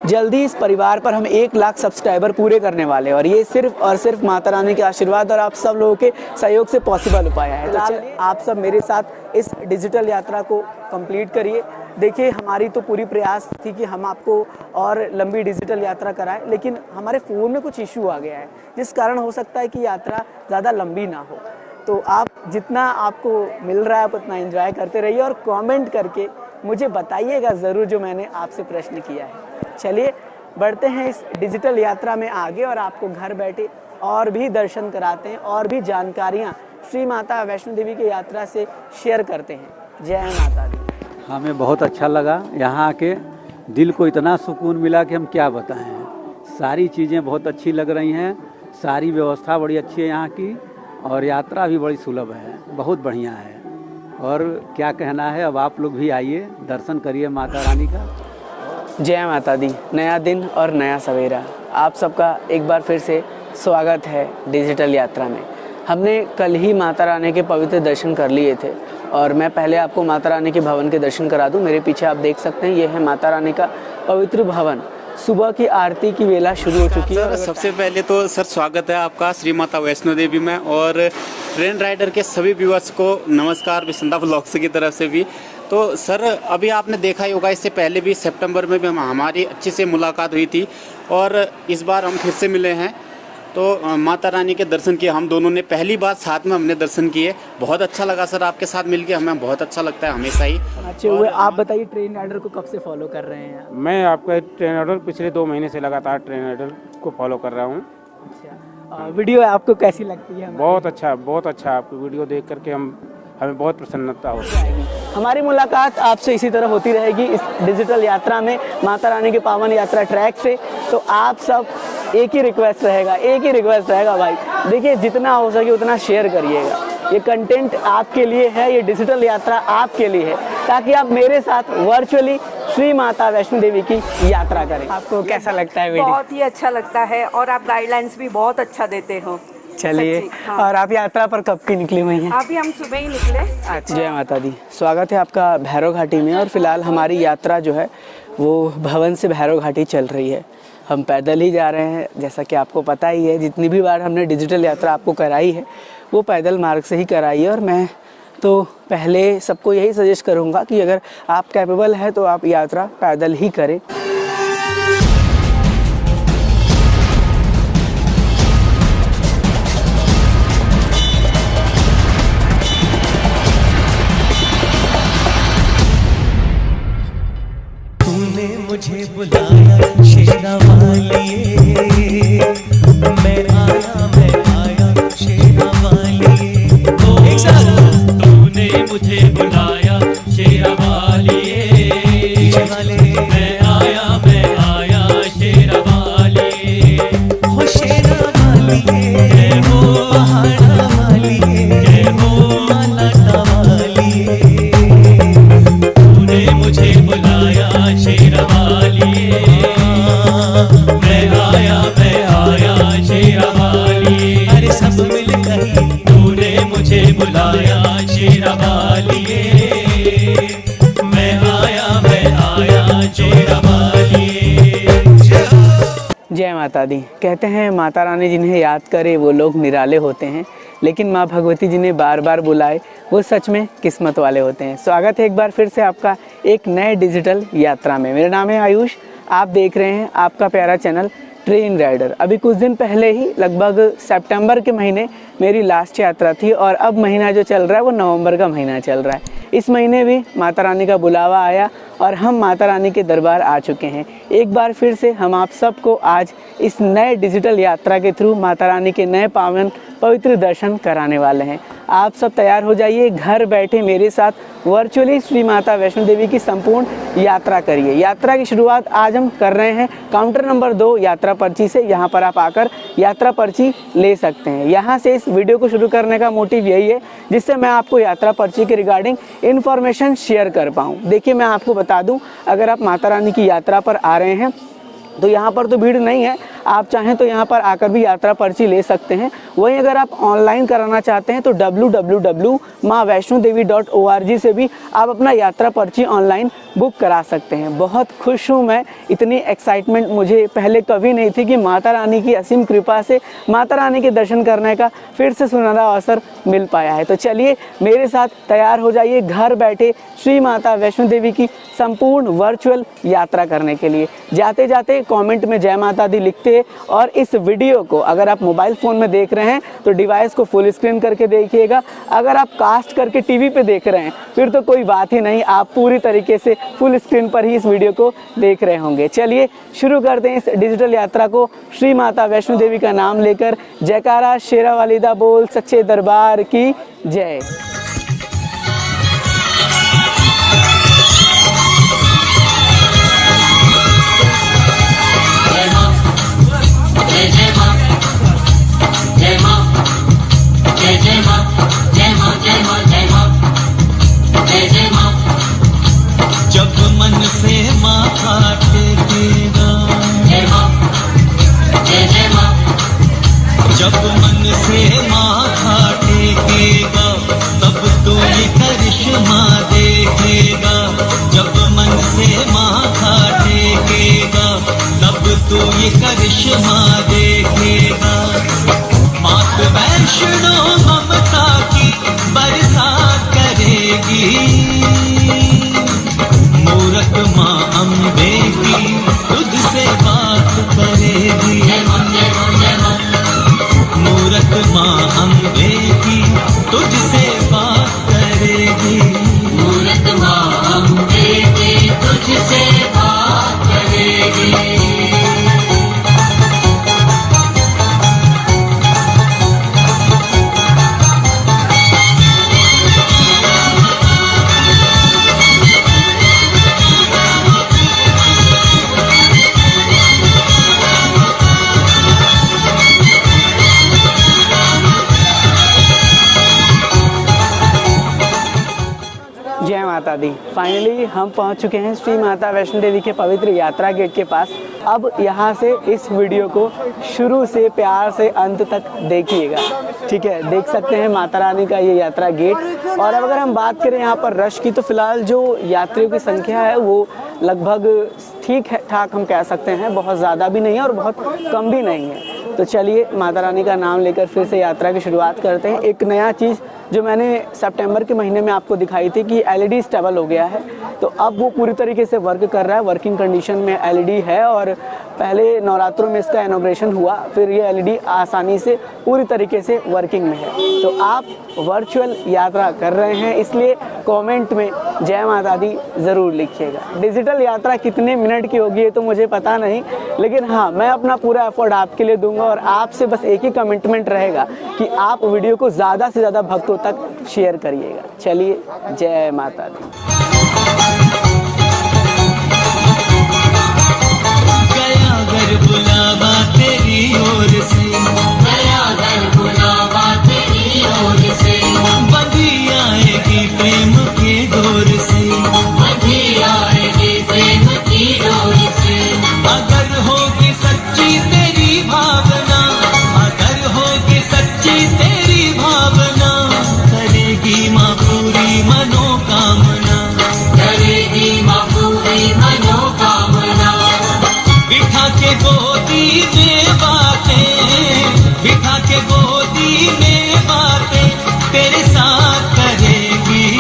जल्दी इस परिवार पर हम 1 लाख सब्सक्राइबर पूरे करने वाले हैं और ये सिर्फ और सिर्फ माता रानी के आशीर्वाद और आप सब लोगों के सहयोग से पॉसिबल हो पाया है। तो चलिए आप सब मेरे साथ इस डिजिटल यात्रा को कंप्लीट करिए। देखिए, हमारी तो पूरी प्रयास थी कि हम आपको और लंबी डिजिटल यात्रा कराएं, लेकिन हमारे फ़ोन में कुछ इशू आ गया है जिस कारण हो सकता है कि यात्रा ज़्यादा लंबी ना हो। तो आप जितना आपको मिल रहा है आप उतना एंजॉय करते रहिए और कमेंट करके मुझे बताइएगा ज़रूर जो मैंने आपसे प्रश्न किया है। चलिए बढ़ते हैं इस डिजिटल यात्रा में आगे और आपको घर बैठे और भी दर्शन कराते हैं और भी जानकारियाँ श्री माता वैष्णो देवी की यात्रा से शेयर करते हैं। जय माता दी। हमें बहुत अच्छा लगा यहाँ आके, दिल को इतना सुकून मिला कि हम क्या बताएं। सारी चीज़ें बहुत अच्छी लग रही हैं, सारी व्यवस्था बड़ी अच्छी है यहाँ की और यात्रा भी बड़ी सुलभ है, बहुत बढ़िया है। और क्या कहना है, अब आप लोग भी आइए, दर्शन करिए माता रानी का। जय माता दी। नया दिन और नया सवेरा, आप सबका एक बार फिर से स्वागत है डिजिटल यात्रा में। हमने कल ही माता रानी के पवित्र दर्शन कर लिए थे और मैं पहले आपको माता रानी के भवन के दर्शन करा दूं। मेरे पीछे आप देख सकते हैं, ये है माता रानी का पवित्र भवन। सुबह की आरती की वेला शुरू हो चुकी है। सबसे पहले तो सर स्वागत है आपका श्री माता वैष्णो देवी में, और ट्रेन राइडर के सभी व्यूअर्स को नमस्कार विसंदा ब्लॉग्स की तरफ से भी। तो सर अभी आपने देखा ही होगा, इससे पहले भी सितंबर में भी हमारी अच्छी से मुलाकात हुई थी और इस बार हम फिर से मिले हैं। तो माता रानी के दर्शन किए हम दोनों ने, पहली बार साथ में हमने दर्शन किए। बहुत अच्छा लगा सर आपके साथ मिलके, हमें बहुत अच्छा लगता है हमेशा ही। अच्छे हुए। आप बताइए, ट्रेन राइडर को कब से फॉलो कर रहे हैं? मैं आपका ट्रेन राइडर पिछले 2 महीने से लगातार ट्रेन राइडर को फॉलो कर रहा हूँ। अच्छा, वीडियो आपको कैसी लगती है? बहुत अच्छा आपकी वीडियो देख करके हमें बहुत प्रसन्नता होती है। हमारी मुलाकात आपसे इसी तरह होती रहेगी इस डिजिटल यात्रा में, माता रानी के पावन यात्रा ट्रैक से। तो आप सब एक ही रिक्वेस्ट रहेगा भाई, देखिए जितना हो सके उतना शेयर करिएगा। ये कंटेंट आपके लिए है, ये डिजिटल यात्रा आपके लिए है, ताकि आप मेरे साथ वर्चुअली श्री माता वैष्णो देवी की यात्रा करें। आपको कैसा लगता है वीडियो? बहुत ही अच्छा लगता है और आप गाइडलाइंस भी बहुत अच्छा देते हो। चलिए, हाँ। और आप यात्रा पर कब की निकली हुई हैं? अभी हम सुबह ही निकले। अच्छा। जय माता दी। स्वागत है आपका भैरव घाटी में। और फिलहाल हमारी यात्रा जो है वो भवन से भैरव घाटी चल रही है। हम पैदल ही जा रहे हैं, जैसा कि आपको पता ही है। जितनी भी बार हमने डिजिटल यात्रा आपको कराई है वो पैदल मार्ग से ही कराई है। और मैं तो पहले सबको यही सजेस्ट करूँगा कि अगर आप कैपेबल है तो आप यात्रा पैदल ही करें। मुझे बुलाया शेरा वालिए, मैं आया शेरा वालिए। तूने मुझे बुलाया शेरा वालिए, मैं आया शेरा वालिए। हो शेरा वालिए, हो पहाड़ा वालिए, हो मालाटा वालिए। तूने मुझे बुलाया शेरा वालिए, मैं आया शेरा वालिए। अरे सब मिल गई, तूने मुझे बुलाया शेरा वालिए, मैं आया शेरा वालिए। जय माता दी। कहते हैं माता रानी जिन्हें याद करे वो लोग निराले होते हैं, लेकिन माँ भगवती जिन्हें बार बार बुलाए वो सच में किस्मत वाले होते हैं। स्वागत है एक बार फिर से आपका एक नए डिजिटल यात्रा में। मेरा नाम है आयुष, आप देख रहे हैं आपका प्यारा चैनल ट्रेन राइडर। अभी कुछ दिन पहले ही लगभग सितंबर के महीने मेरी लास्ट यात्रा थी और अब महीना जो चल रहा है वो नवंबर का महीना चल रहा है। इस महीने भी माता रानी का बुलावा आया और हम माता रानी के दरबार आ चुके हैं। एक बार फिर से हम आप सबको आज इस नए डिजिटल यात्रा के थ्रू माता रानी के नए पावन पवित्र दर्शन कराने वाले हैं। आप सब तैयार हो जाइए, घर बैठे मेरे साथ वर्चुअली श्री माता वैष्णो देवी की संपूर्ण यात्रा करिए। यात्रा की शुरुआत आज हम कर रहे हैं काउंटर नंबर 2 यात्रा पर्ची से। यहाँ पर आप आकर यात्रा पर्ची ले सकते हैं। यहाँ से इस वीडियो को शुरू करने का मोटिव यही है जिससे मैं आपको यात्रा पर्ची के रिगार्डिंग इन्फॉर्मेशन शेयर कर पाऊँ। देखिए, मैं आपको बता दूँ, अगर आप माता रानी की यात्रा पर आ रहे हैं तो यहाँ पर तो भीड़ नहीं है। आप चाहें तो यहाँ पर आकर भी यात्रा पर्ची ले सकते हैं। वहीं अगर आप ऑनलाइन कराना चाहते हैं तो www.maavaishnodevi.org से भी आप अपना यात्रा पर्ची ऑनलाइन बुक करा सकते हैं। बहुत खुश हूँ मैं, इतनी एक्साइटमेंट मुझे पहले कभी नहीं थी कि माता रानी की असीम कृपा से माता रानी के दर्शन करने का फिर से सुनहरा अवसर मिल पाया है। तो चलिए मेरे साथ तैयार हो जाइए घर बैठे श्री माता वैष्णो देवी की संपूर्ण वर्चुअल यात्रा करने के लिए। जाते जाते कमेंट में जय माता दी लिखते और इस वीडियो को अगर आप मोबाइल फ़ोन में देख रहे हैं तो डिवाइस को फुल स्क्रीन करके देखिएगा। अगर आप कास्ट करके टीवी पे देख रहे हैं फिर तो कोई बात ही नहीं, आप पूरी तरीके से फुल स्क्रीन पर ही इस वीडियो को देख रहे होंगे। चलिए शुरू करते हैं इस डिजिटल यात्रा को श्री माता वैष्णो देवी का नाम लेकर। जयकारा शेरा वालिदा बोल सच्चे दरबार की जय। जब मन से माथा टेकेगा, जब मन से माथा टेकेगा तब तो ये करिश्मा देखेगा। जब मन से माथा टेकेगा तब तो ये करिश्मा देखेगा। मात वैष्णो ममता की बरसात करेगी, मूरत माँ अम्बे की तुझसे बात करेगी। मूरत माँ अम्बे की तुझसे बात करेगी। मूरत माँ अम्बे की तुझसे बात करेगी। जय माता दी। फाइनली हम पहुंच चुके हैं श्री माता वैष्णो देवी के पवित्र यात्रा गेट के पास। अब यहाँ से इस वीडियो को शुरू से प्यार से अंत तक देखिएगा, ठीक है। देख सकते हैं माता रानी का ये यात्रा गेट। और अब अगर हम बात करें यहाँ पर रश की तो फिलहाल जो यात्रियों की संख्या है वो लगभग ठीक है ठाक हम कह सकते हैं, बहुत ज़्यादा भी नहीं है और बहुत कम भी नहीं है। तो चलिए माता रानी का नाम लेकर फिर से यात्रा की शुरुआत करते हैं। एक नया चीज़ जो मैंने सितंबर के महीने में आपको दिखाई थी कि LED स्टेबल हो गया है, तो अब वो पूरी तरीके से वर्क कर रहा है, वर्किंग कंडीशन में LED है। और पहले नवरात्रों में इसका इनॉग्रेशन हुआ, फिर ये LED आसानी से पूरी तरीके से वर्किंग में है। तो आप वर्चुअल यात्रा कर रहे हैं इसलिए कमेंट में जय माता दी ज़रूर लिखिएगा। डिजिटल यात्रा कितने मिनट की होगी ये तो मुझे पता नहीं, लेकिन हाँ मैं अपना पूरा एफर्ट आपके लिए दूंगा और आपसे बस एक ही कमिटमेंट रहेगा कि आप वीडियो को ज़्यादा से ज़्यादा भक्तों तक शेयर करिएगा। चलिए जय माता दी। गया घर बुलावा तेरी ओर से, गया घर बुलावा तेरी ओर से। बंधी आएगी प्रेम के डोर से, बंधी आएगी प्रेम की डोर से। अगर होगी सच्ची तेरी भावना, अगर होगी सच्ची तेरी भावना, करेगी माँ पूरी मनोकामना, करेगी माँ पूरी मनोकामना। बिठा के गोदी में बातें, बिठा के गोदी में बातें तेरे साथ करेगी।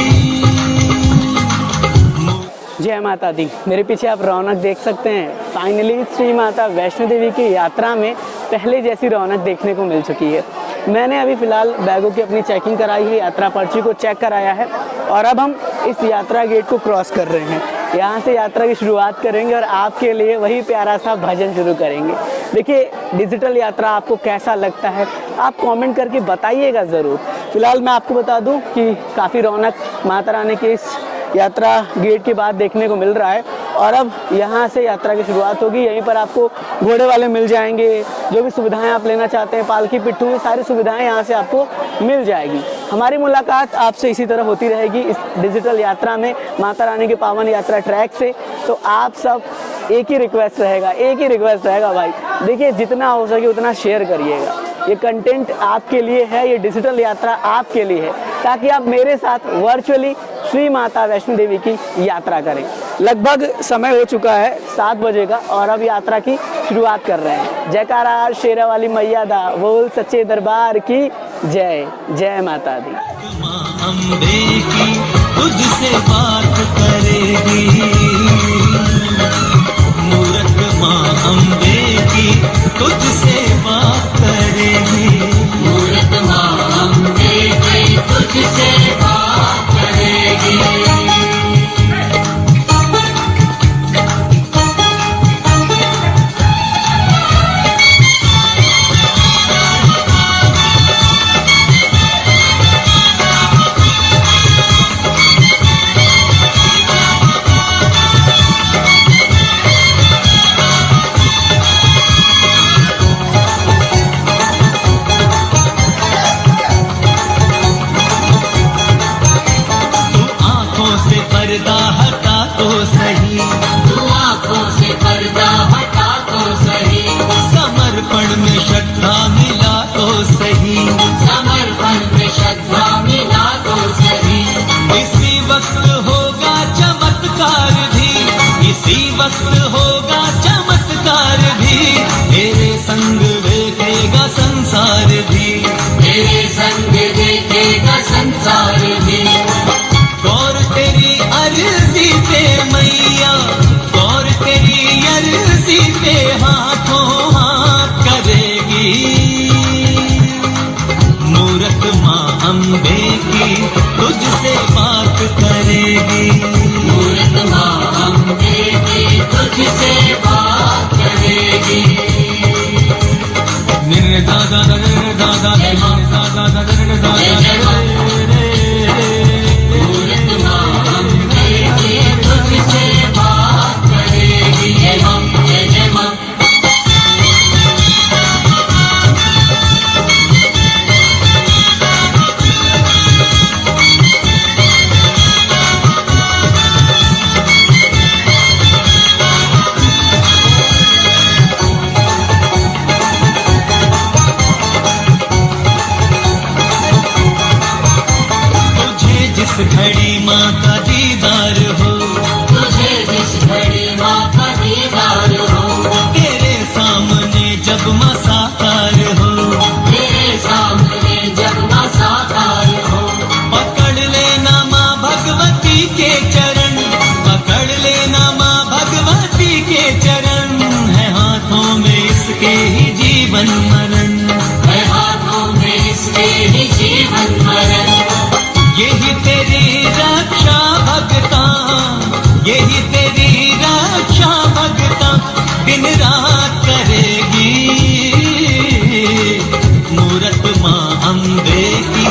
जय माता दी। मेरे पीछे आप रौनक देख सकते हैं। फाइनली श्री माता वैष्णो देवी की यात्रा में पहले जैसी रौनक देखने को मिल चुकी है। मैंने अभी फ़िलहाल बैगों की अपनी चेकिंग कराई है, यात्रा पर्ची को चेक कराया है और अब हम इस यात्रा गेट को क्रॉस कर रहे हैं। यहाँ से यात्रा की शुरुआत करेंगे और आपके लिए वही प्यारा सा भजन शुरू करेंगे। देखिए डिजिटल यात्रा आपको कैसा लगता है आप कमेंट करके बताइएगा ज़रूर। फिलहाल मैं आपको बता दूं कि काफ़ी रौनक माता रानी के इस यात्रा गेट के बाद देखने को मिल रहा है। और अब यहाँ से यात्रा की शुरुआत होगी। यहीं पर आपको घोड़े वाले मिल जाएंगे, जो भी सुविधाएं आप लेना चाहते हैं, पालकी पिट्ठू, सारी सुविधाएं यहाँ से आपको मिल जाएगी। हमारी मुलाकात आपसे इसी तरह होती रहेगी इस डिजिटल यात्रा में माता रानी के पावन यात्रा ट्रैक से। तो आप सब एक ही रिक्वेस्ट रहेगा भाई, देखिए जितना हो सके उतना शेयर करिएगा। ये कंटेंट आपके लिए है, ये डिजिटल यात्रा आपके लिए है, ताकि आप मेरे साथ वर्चुअली श्री माता वैष्णो देवी की यात्रा करें। लगभग समय हो चुका है 7 बजे का और अब यात्रा की शुरुआत कर रहे हैं। जयकारा शेरा वाली मैया दा, बोल सच्चे दरबार की जय। जय माता दी। माँ अम्बे की तुझसे बात करेगी, मूरत माँ अम्बे की तुझसे बात करेगी, मूरत माँ अम्बे की तुझसे बात करेगी। पर्दा हटा तो सही, तू आँखों से पर्दा हटा तो सही, समर्पण में श्रद्धा मिला तो सही, समर्पण में श्रद्धा मिला तो सही। इसी वक्त होगा चमत्कार भी, इसी वक्त होगा चमत्कार भी, तेरे संग देखेगा संसार भी, तेरे संग देखेगा संसार भी। गौर तेरी अर्जी पे मैया, गौर तेरी अर्जी पे हाथों हाथ करेगी, मूरत माँ अम्बे की तुझसे बात करेगी, मूरत माँ अम्बे की तुझसे बात करेगी। निर् दादा दर दादा दादा दर दादा घड़ी माँ का दीदार हो, तुझे जिस घड़ी माँ का दीदार हो, तेरे सामने जब माँ साकार हो, तेरे सामने जब माँ साकार हो, पकड़ लेना माँ भगवती के चरण, पकड़ लेना माँ भगवती के चरण, है हाथों में इसके ही जीवन मरण, है हाथों में इसके ही जीवन मरण। यही तेरी रक्षा भगता, यही तेरी रक्षा भगता दिन रात करेगी, मूरत माँ अम्बे की।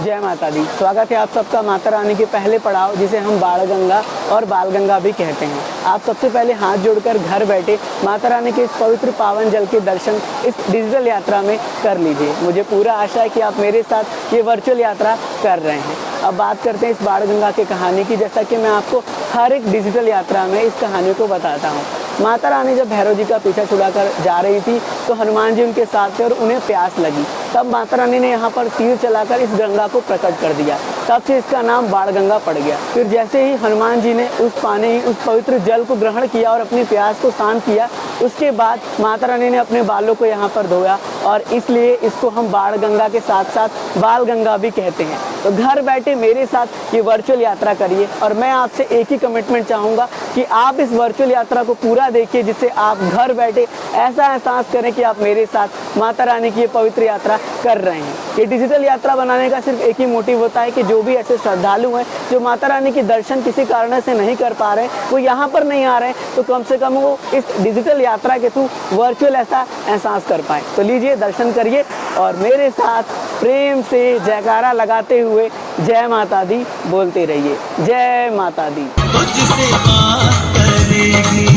जय माता दी। स्वागत है आप सबका माता रानी के पहले पड़ाव, जिसे हम बाण गंगा और बाल गंगा भी कहते हैं। आप सबसे पहले हाथ जोड़कर घर बैठे माता रानी के इस पवित्र पावन जल के दर्शन इस डिजिटल यात्रा में कर लीजिए। मुझे पूरा आशा है कि आप मेरे साथ ये वर्चुअल यात्रा कर रहे हैं। अब बात करते हैं इस बाण गंगा की कहानी की। जैसा कि मैं आपको हर एक डिजिटल यात्रा में इस कहानी को बताता हूँ। माता रानी जब भैरव जी का पीछा छुड़ाकर जा रही थी तो हनुमान जी उनके साथ थे और उन्हें प्यास लगी। तब माता रानी ने यहाँ पर तीर चलाकर इस गंगा को प्रकट कर दिया। तब से इसका नाम बाण गंगा पड़ गया। फिर जैसे ही हनुमान जी ने उस पानी, उस पवित्र जल को ग्रहण किया और अपनी प्यास को शांत किया, उसके बाद माता रानी ने अपने बालों को यहाँ पर धोया और इसलिए इसको हम बाण गंगा के साथ साथ बाल गंगा भी कहते हैं। तो घर बैठे मेरे साथ ये वर्चुअल यात्रा करिए और मैं आपसे एक ही कमिटमेंट चाहूँगा कि आप इस वर्चुअल यात्रा को पूरा देखिए, जिससे आप घर बैठे ऐसा एहसास करें कि आप मेरे साथ माता रानी की ये पवित्र यात्रा कर रहे हैं। ये डिजिटल यात्रा बनाने का सिर्फ एक ही मोटिव होता है कि जो भी ऐसे श्रद्धालु हैं जो माता रानी के दर्शन किसी कारण से नहीं कर पा रहे, वो यहाँ पर नहीं आ रहे हैं, तो कम से कम वो इस डिजिटल यात्रा के थ्रू वर्चुअल ऐसा एहसास कर पाए। तो लीजिए दर्शन करिए और मेरे साथ प्रेम से जयकारा लगाते हुए जय माता दी बोलते रहिए। जय माता दी। तुझसे बात करेगी,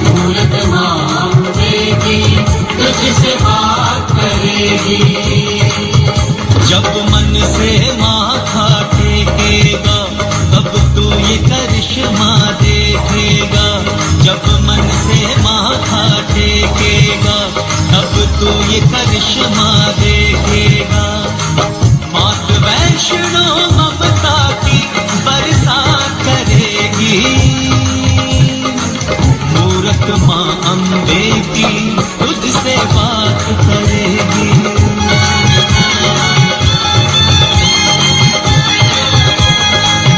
मूरत माँ अम्बे तुझसे बात करेगी। जब मन से माथा टेकेगा तब तू ये करिश्मा देखेगा। जब मन से फेंकेगा, अब तू ये करिश्मा देखेगा। मात वैष्णो ममता की बरसात करेगी, मूरत माँ अम्बे की तुझसे बात करेगी।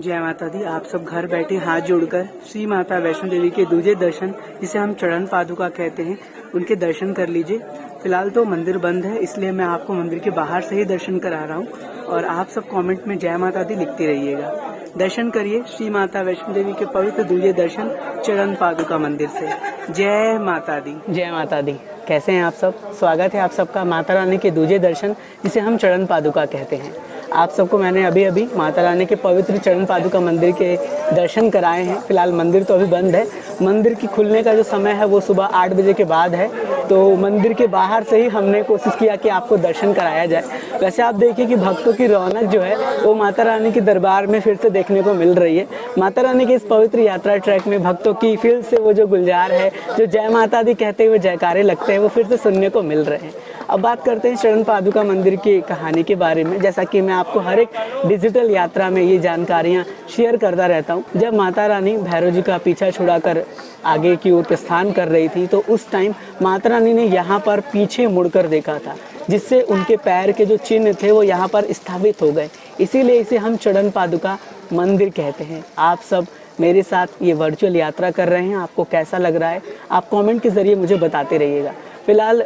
जय माता दी। आप सब घर बैठे हाथ जोड़कर श्री माता वैष्णो देवी के दूजे दर्शन, जिसे हम चरण पादुका कहते हैं, उनके दर्शन कर लीजिए। फिलहाल तो मंदिर बंद है, इसलिए मैं आपको मंदिर के बाहर से ही दर्शन करा रहा हूँ, और आप सब कमेंट में जय माता दी लिखते रहिएगा। दर्शन करिए श्री माता वैष्णो देवी के पवित्र दूजे दर्शन चरण पादुका मंदिर से। जय माता दी। जय माता दी। कैसे हैं आप सब? स्वागत है आप सबका माता रानी के दूजे दर्शन, जिसे हम चरण पादुका कहते हैं। आप सबको मैंने अभी अभी माता रानी के पवित्र चरण पादुका मंदिर के दर्शन कराए हैं। फिलहाल मंदिर तो अभी बंद है। मंदिर की खुलने का जो समय है वो सुबह 8 बजे के बाद है, तो मंदिर के बाहर से ही हमने कोशिश किया कि आपको दर्शन कराया जाए। वैसे आप देखिए कि भक्तों की रौनक जो है वो माता रानी के दरबार में फिर से देखने को मिल रही है। माता रानी के इस पवित्र यात्रा ट्रैक में भक्तों की फिर से वो जो गुलजार है, जो जय माता दी कहते हुए जयकारे लगते हैं, वो फिर से सुनने को मिल रहे हैं। अब बात करते हैं चरण पादुका मंदिर की कहानी के बारे में। जैसा कि मैं आपको हर एक डिजिटल यात्रा में ये जानकारियाँ शेयर करता रहता हूँ। जब माता रानी भैरव जी का पीछा छुड़ाकर आगे की ओर प्रस्थान कर रही थी, तो उस टाइम माता रानी ने यहाँ पर पीछे मुड़कर देखा था, जिससे उनके पैर के जो चिन्ह थे वो यहाँ पर स्थापित हो गए। इसीलिए इसे हम चरण पादुका मंदिर कहते हैं। आप सब मेरे साथ ये वर्चुअल यात्रा कर रहे हैं, आपको कैसा लग रहा है आप कमेंट के ज़रिए मुझे बताते रहिएगा। फिलहाल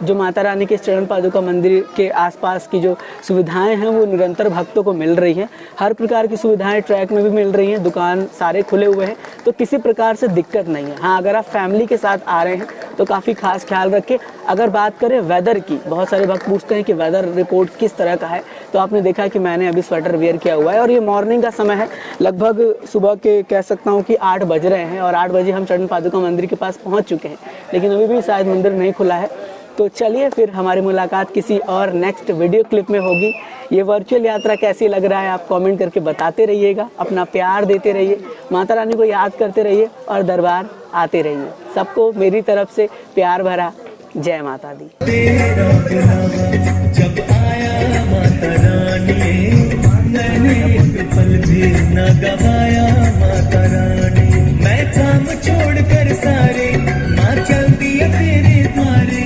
जो माता रानी के चरण पादुका मंदिर के आसपास की जो सुविधाएं हैं वो निरंतर भक्तों को मिल रही हैं। हर प्रकार की सुविधाएं ट्रैक में भी मिल रही हैं, दुकान सारे खुले हुए हैं, तो किसी प्रकार से दिक्कत नहीं है। हाँ, अगर आप फैमिली के साथ आ रहे हैं तो काफ़ी खास ख्याल रखें। अगर बात करें वेदर की, बहुत सारे भक्त पूछते हैं कि वेदर रिपोर्ट किस तरह का है, तो आपने देखा कि मैंने अभी स्वेटर वेयर किया हुआ है, और ये मॉर्निंग का समय है, लगभग सुबह के कह सकता हूँ कि 8 बज रहे हैं, और 8 बजे हम चरण पादुका मंदिर के पास पहुँच चुके हैं, लेकिन अभी भी शायद मंदिर नहीं खुला है। तो चलिए फिर हमारी मुलाकात किसी और नेक्स्ट वीडियो क्लिप में होगी। ये वर्चुअल यात्रा कैसी लग रहा है आप कमेंट करके बताते रहिएगा, अपना प्यार देते रहिए, माता रानी को याद करते रहिए और दरबार आते रहिए। सबको मेरी तरफ से प्यार भरा जय माता दी। तेरा बुलावा जब आया माता रानी, मैंने एक पल भी न गवाया माता रानी। मैं काम छोड़कर सारे माँ चल दिया तेरे द्वारे,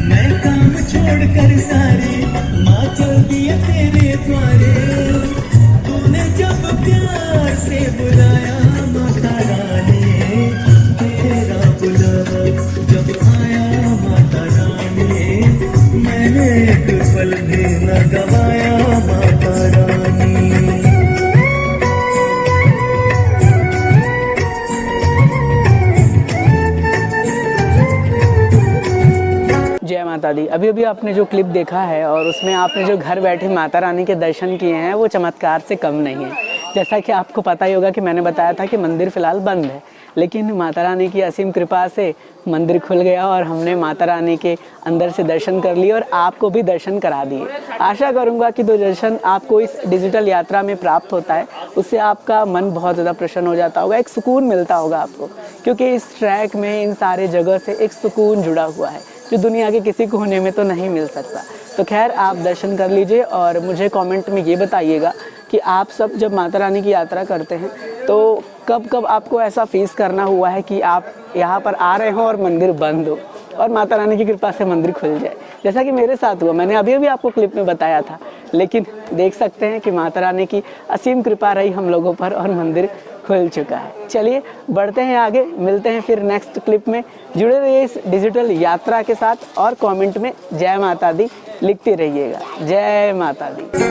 मैं काम छोड़कर सारे माँ चल दिया तेरे द्वारे। तूने जब प्यार से बुलाया माता रानी, तेरा बुलावा जब आया माता रानी, मैंने एक पल भी न गवाया माता रानी। जय माता दी। अभी अभी आपने जो क्लिप देखा है और उसमें आपने जो घर बैठे माता रानी के दर्शन किए हैं वो चमत्कार से कम नहीं है। जैसा कि आपको पता ही होगा कि मैंने बताया था कि मंदिर फिलहाल बंद है, लेकिन माता रानी की असीम कृपा से मंदिर खुल गया और हमने माता रानी के अंदर से दर्शन कर लिए और आपको भी दर्शन करा दिए। आशा करूंगा कि जो दर्शन आपको इस डिजिटल यात्रा में प्राप्त होता है उससे आपका मन बहुत ज़्यादा प्रसन्न हो जाता होगा, एक सुकून मिलता होगा आपको, क्योंकि इस ट्रैक में इन सारे जगह से एक सुकून जुड़ा हुआ है जो दुनिया के किसी कोने में तो नहीं मिल सकता। तो खैर आप दर्शन कर लीजिए और मुझे कमेंट में ये बताइएगा कि आप सब जब माता रानी की यात्रा करते हैं तो कब कब आपको ऐसा फेस करना हुआ है कि आप यहाँ पर आ रहे हो और मंदिर बंद हो और माता रानी की कृपा से मंदिर खुल जाए, जैसा कि मेरे साथ हुआ। मैंने अभी आपको क्लिप में बताया था, लेकिन देख सकते हैं कि माता रानी की असीम कृपा रही हम लोगों पर और मंदिर खुल चुका है। चलिए बढ़ते हैं आगे, मिलते हैं फिर नेक्स्ट क्लिप में। जुड़े रहिए इस डिजिटल यात्रा के साथ और कमेंट में जय माता दी लिखते रहिएगा। जय माता दी।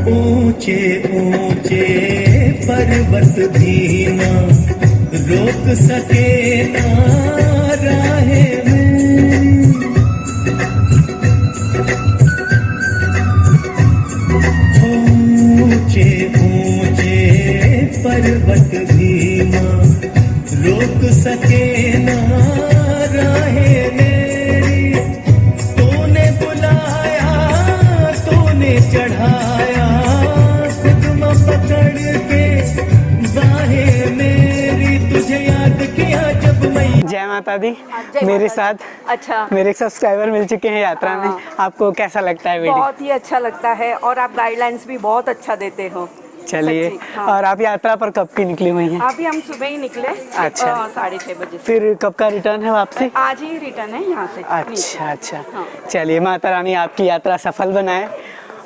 ऊंचे ऊंचे पर्वत भी ना रोक सके ना राहे में, ऊंचे ऊंचे पर्वत भी ना रोक सके ना राहे मेरी। तूने बुलाया तो चढ़ाया कदम पकड़ के बाहें मेरी तुझे याद किया जब मैं। जय माता दी। जय मेरे माता साथ दी। अच्छा, मेरे एक सब्सक्राइबर मिल चुके हैं यात्रा में। आपको कैसा लगता है वीडियो? बहुत ही अच्छा लगता है और आप गाइडलाइंस भी बहुत अच्छा देते हो। चलिए, सच्ची, हाँ। और आप यात्रा पर कब की निकली हुई हैं? अभी हम सुबह ही निकले। अच्छा। 6:30 बजे से। फिर कब का रिटर्न है वापसी? आज ही रिटर्न है यहाँ से। अच्छा अच्छा, हाँ। चलिए माता रानी आपकी यात्रा सफल बनाए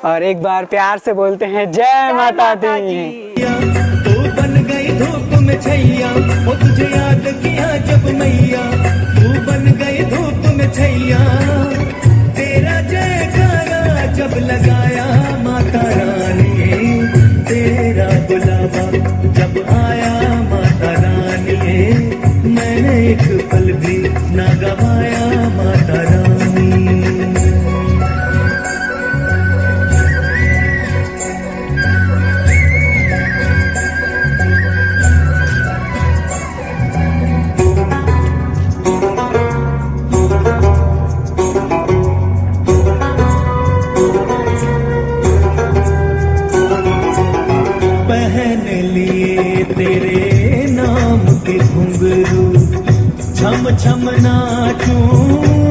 और एक बार प्यार से बोलते हैं जय माता दी। तू बन गई धूप में छैया वो तुझे याद किया जब मैया। तू बन गई धूप में छैया तेरा जयकारा जब लगाया माता रानी। तेरा बुलावा जब आया माता रानी मैंने एक पल भी ना गवाया माता रानी। पहन लिए तेरे नाम के घुंघरू छम छम नाचूं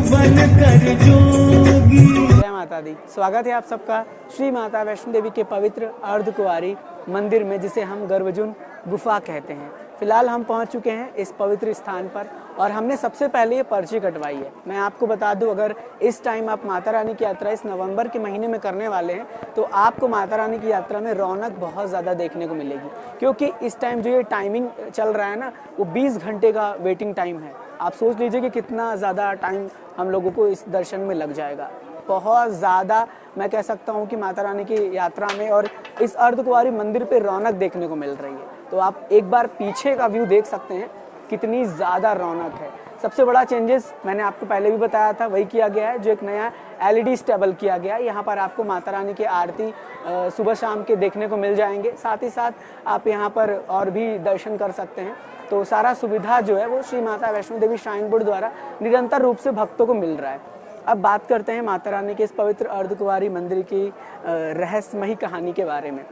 बन कर जोगी। जय माता दी। स्वागत है आप सबका श्री माता वैष्णो देवी के पवित्र अर्धकुंवारी मंदिर में, जिसे हम गर्वजुन गुफा कहते हैं। फिलहाल हम पहुंच चुके हैं इस पवित्र स्थान पर और हमने सबसे पहले ये पर्ची कटवाई है। मैं आपको बता दूं, अगर इस टाइम आप माता रानी की यात्रा इस नवंबर के महीने में करने वाले हैं तो आपको माता रानी की यात्रा में रौनक बहुत ज़्यादा देखने को मिलेगी, क्योंकि इस टाइम जो ये टाइमिंग चल रहा है ना, वो 20 घंटे का वेटिंग टाइम है। आप सोच लीजिए कि कितना ज़्यादा टाइम हम लोगों को इस दर्शन में लग जाएगा। बहुत ज़्यादा मैं कह सकता हूँ कि माता रानी की यात्रा में और इस अर्धकुंवारी मंदिर पे रौनक देखने को मिल रही है। तो आप एक बार पीछे का व्यू देख सकते हैं, कितनी ज़्यादा रौनक है। सबसे बड़ा चेंजेस मैंने आपको पहले भी बताया था, वही किया गया है, जो एक नया LED स्टेबल किया गया है। यहाँ पर आपको माता रानी की आरती सुबह शाम के देखने को मिल जाएंगे। साथ ही साथ आप यहाँ पर और भी दर्शन कर सकते हैं। तो सारा सुविधा जो है वो श्री माता वैष्णो देवी श्राइन बोर्ड द्वारा निरंतर रूप से भक्तों को मिल रहा है। अब बात करते हैं माता रानी के इस पवित्र अर्धकुंवारी मंदिर की रहस्यमयी कहानी के बारे में।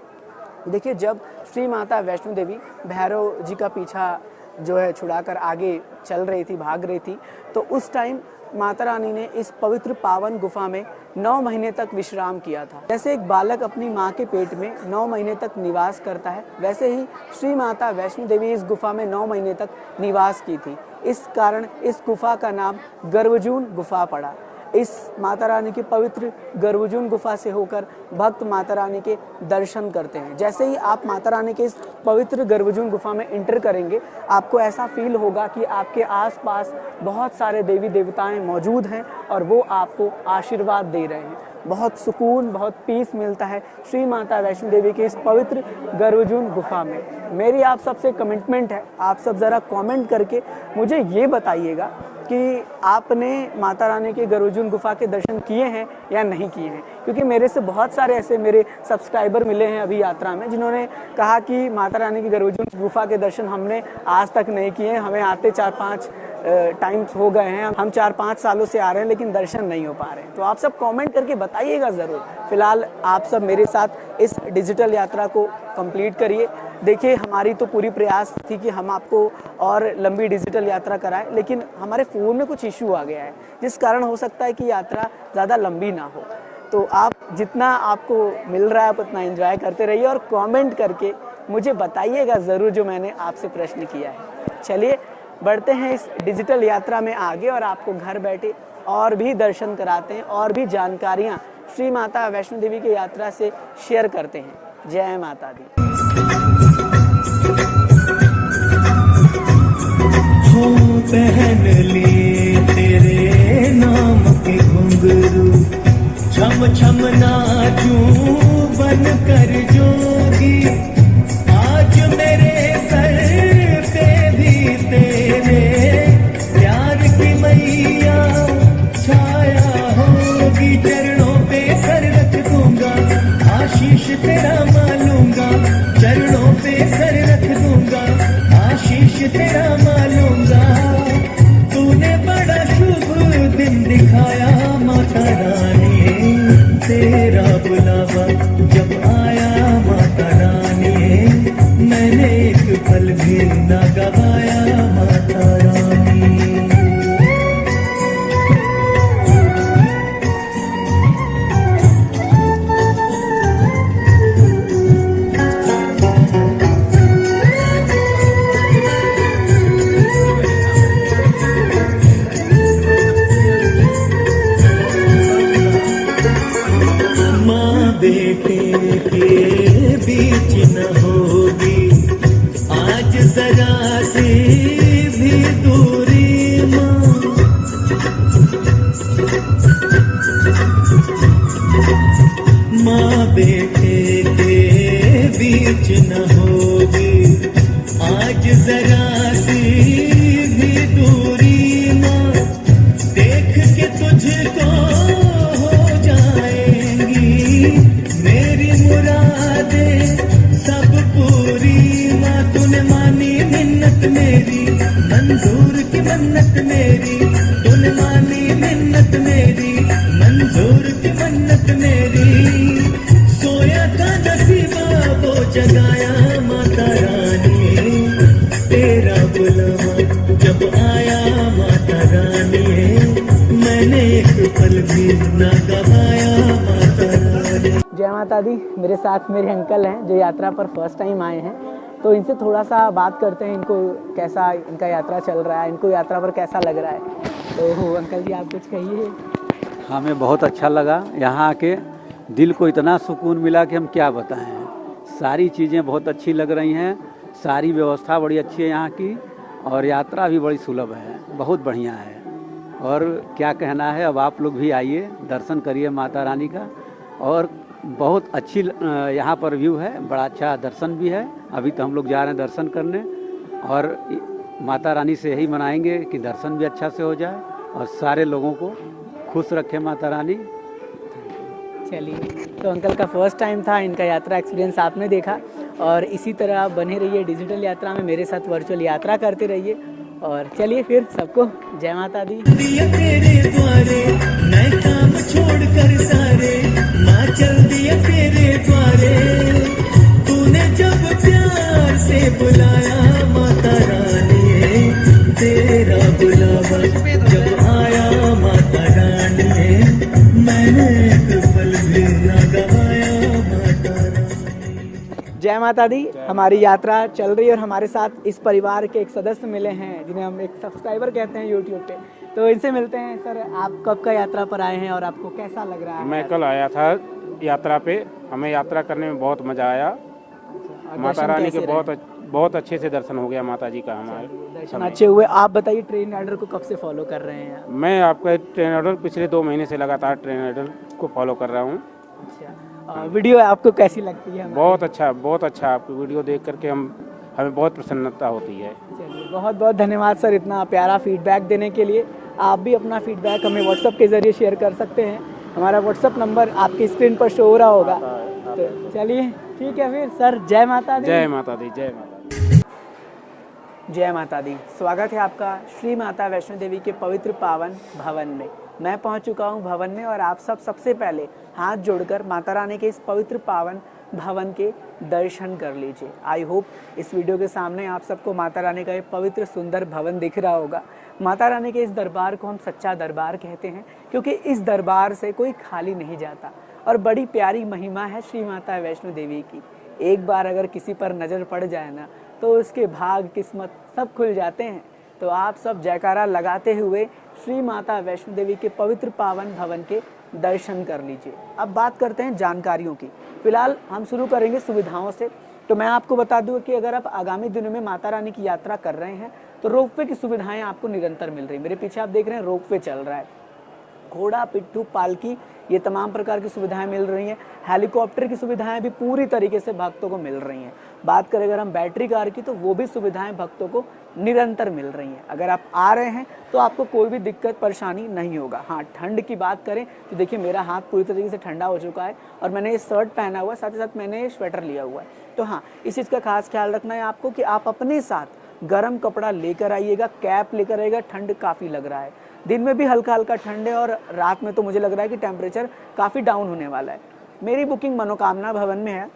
देखिए, जब श्री माता वैष्णो देवी भैरव जी का पीछा जो है छुड़ाकर आगे चल रही थी, भाग रही थी, तो उस टाइम माता रानी ने इस पवित्र पावन गुफा में 9 महीने तक विश्राम किया था। जैसे एक बालक अपनी माँ के पेट में 9 महीने तक निवास करता है, वैसे ही श्री माता वैष्णो देवी इस गुफा में 9 महीने तक निवास की थी। इस कारण इस गुफा का नाम गर्वजून गुफा पड़ा। इस माता रानी की पवित्र गर्वजून गुफा से होकर भक्त माता रानी के दर्शन करते हैं। जैसे ही आप माता रानी के इस पवित्र गर्वजून गुफा में एंटर करेंगे, आपको ऐसा फील होगा कि आपके आसपास बहुत सारे देवी देवताएं मौजूद हैं और वो आपको आशीर्वाद दे रहे हैं। बहुत सुकून, बहुत पीस मिलता है श्री माता वैष्णो देवी के इस पवित्र गर्वजून गुफा में। मेरी आप सबसे कमिटमेंट है, आप सब ज़रा कमेंट करके मुझे ये बताइएगा कि आपने माता रानी के गर्वजून गुफा के दर्शन किए हैं या नहीं किए हैं, क्योंकि मेरे से बहुत सारे ऐसे मेरे सब्सक्राइबर मिले हैं अभी यात्रा में, जिन्होंने कहा कि माता रानी की गर्वजून गुफा के दर्शन हमने आज तक नहीं किए हैं। हमें आते 4-5 टाइम्स हो गए हैं, हम 4-5 सालों से आ रहे हैं, लेकिन दर्शन नहीं हो पा रहे हैं। तो आप सब कमेंट करके बताइएगा ज़रूर। फिलहाल आप सब मेरे साथ इस डिजिटल यात्रा को कंप्लीट करिए। देखिए, हमारी तो पूरी प्रयास थी कि हम आपको और लंबी डिजिटल यात्रा कराएं, लेकिन हमारे फ़ोन में कुछ इशू आ गया है, जिस कारण हो सकता है कि यात्रा ज़्यादा लंबी ना हो। तो आप जितना आपको मिल रहा है आप उतना एंजॉय करते रहिए और कमेंट करके मुझे बताइएगा ज़रूर जो मैंने आपसे प्रश्न किया है। चलिए बढ़ते हैं इस डिजिटल यात्रा में आगे और आपको घर बैठे और भी दर्शन कराते हैं और भी जानकारियाँ श्री माता वैष्णो देवी की यात्रा से शेयर करते हैं। जय माता दी। हो पहन लिए तेरे नाम के घुंघरू छम छम नाचूं बन कर जोगी। आज मेरे सर पे भी तेरे प्यार की मैया छाया होगी। चरणों पे सर रख दूंगा, आशीष तेरा मानूंगा। चरणों पे सर रख दूंगा, आशीष तेरा मानूंगा। तूने बड़ा शुभ दिन दिखाया माता रानी, तेरा बुलावा बेटे के बीच न होगी आज जरा सी भी दूरी माँ। माँ बेटे के बीच न होगी आज जरा सी भी दूरी माँ। देख के तुझको हो जाएंगी मेरी मुरादें सब पूरी माँ। तूने मानी मिन्नत मेरी मंजूर की मन्नत मेरी। तूने मानी मिन्नत मेरी मंजूर की मन्नत मेरी। सोया था नसीबा वो जगाया माता रानी तेरा बुलावा जब आया माता रानी। मैंने एक पल भी ना गवाया माता रानी। जय माता दी। मेरे साथ मेरे अंकल हैं जो यात्रा पर फर्स्ट टाइम आए हैं, तो इनसे थोड़ा सा बात करते हैं, इनको कैसा इनका यात्रा चल रहा है, इनको यात्रा पर कैसा लग रहा है। तो अंकल जी आप कुछ कहिए। हमें बहुत अच्छा लगा यहाँ आके, दिल को इतना सुकून मिला कि हम क्या बताएं। सारी चीज़ें बहुत अच्छी लग रही हैं, सारी व्यवस्था बड़ी अच्छी है यहाँ की, और यात्रा भी बड़ी सुलभ है, बहुत बढ़िया है। और क्या कहना है, अब आप लोग भी आइए दर्शन करिए माता रानी का। और बहुत अच्छी यहाँ पर व्यू है, बड़ा अच्छा दर्शन भी है। अभी तो हम लोग जा रहे हैं दर्शन करने, और माता रानी से यही मनाएंगे कि दर्शन भी अच्छा से हो जाए और सारे लोगों को खुश रखे माता रानी। चलिए, तो अंकल का फर्स्ट टाइम था, इनका यात्रा एक्सपीरियंस आपने देखा, और इसी तरह आप बने रहिए डिजिटल यात्रा में, मेरे साथ वर्चुअल यात्रा करते रहिए। और चलिए फिर सबको जय माता दी। दिया तेरे द्वारे मैं काम छोड़ कर सारे माँ चल दिया तेरे द्वारे। तूने जब प्यार से बुलाया माता रानी तेरा बुलावा जब आया माता रानी। मैंने एक पल भी ना गवाया माता रानी। जय माता दी। हमारी यात्रा चल रही है और हमारे साथ इस परिवार के एक सदस्य मिले हैं जिन्हें हम एक सब्सक्राइबर कहते हैं यूट्यूब पे। तो इनसे मिलते हैं। सर, आप कब का यात्रा पर आए हैं और आपको कैसा लग रहा है? मैं कल आया था यात्रा पे, हमें यात्रा करने में बहुत मज़ा आया। और माता दर्शन रानी कैसे के रहे? बहुत अच्छे से दर्शन हो गया माता जी का हमारे। दर्शन अच्छे हुए। आप बताइए, ट्रेन राइडर को कब से फॉलो कर रहे हैं आप? मैं आपका ट्रेन आइडल पिछले 2 महीने से लगातार ट्रेन आइडल को फॉलो कर रहा हूँ। अच्छा, वीडियो आपको कैसी लगती है? बहुत अच्छा आपकी वीडियो देख करके हमें बहुत प्रसन्नता होती है। चलिए, बहुत बहुत धन्यवाद सर इतना प्यारा फीडबैक देने के लिए। आप भी अपना फीडबैक हमें व्हाट्सएप के ज़रिए शेयर कर सकते हैं। हमारा व्हाट्सएप नंबर आपकी स्क्रीन पर शो हो रहा होगा। तो चलिए ठीक है फिर सर, जय माता दी। जय माता दी। जय माता दी। जय माता दी। स्वागत है आपका श्री माता वैष्णो देवी के पवित्र पावन भवन में। मैं पहुंच चुका हूं भवन में, और आप सबसे पहले हाथ जोड़कर माता रानी के इस पवित्र पावन भवन के दर्शन कर लीजिए। आई होप इस वीडियो के सामने आप सबको माता रानी का ये पवित्र सुंदर भवन दिख रहा होगा। माता रानी के इस दरबार को हम सच्चा दरबार कहते हैं, क्योंकि इस दरबार से कोई खाली नहीं जाता, और बड़ी प्यारी महिमा है श्री माता वैष्णो देवी की। एक बार अगर किसी पर नज़र पड़ जाए ना, तो उसके भाग किस्मत सब खुल जाते हैं। तो आप सब जयकारा लगाते हुए श्री माता वैष्णो देवी के पवित्र पावन भवन के दर्शन कर लीजिए। अब बात करते हैं जानकारियों की। फिलहाल हम शुरू करेंगे सुविधाओं से। तो मैं आपको बता दूं कि अगर आप आगामी दिनों में माता रानी की यात्रा कर रहे हैं, तो रोपवे की सुविधाएं आपको निरंतर मिल रही है। मेरे पीछे आप देख रहे हैं रोपवे चल रहा है। घोड़ा, पिट्ठू, पालकी, ये तमाम प्रकार की सुविधाएं मिल रही हैं। हेलीकॉप्टर की सुविधाएं भी पूरी तरीके से भक्तों को मिल रही हैं। बात करें अगर हम बैटरी कार की, तो वो भी सुविधाएं भक्तों को निरंतर मिल रही हैं। अगर आप आ रहे हैं तो आपको कोई भी दिक्कत परेशानी नहीं होगा। हाँ, ठंड की बात करें तो देखिए मेरा हाथ पूरी तरीके से ठंडा हो चुका है, और मैंने ये शर्ट पहना हुआ है, साथ ही साथ मैंने स्वेटर लिया हुआ है। तो हाँ, इस चीज़ का खास ख्याल रखना है आपको कि आप अपने साथ गर्म कपड़ा लेकर आइएगा, कैप लेकर आइएगा। ठंड काफ़ी लग रहा है, दिन में भी हल्का हल्का ठंड है, और रात में तो मुझे लग रहा है कि टेम्परेचर काफ़ी डाउन होने वाला है। मेरी बुकिंग मनोकामना भवन में है,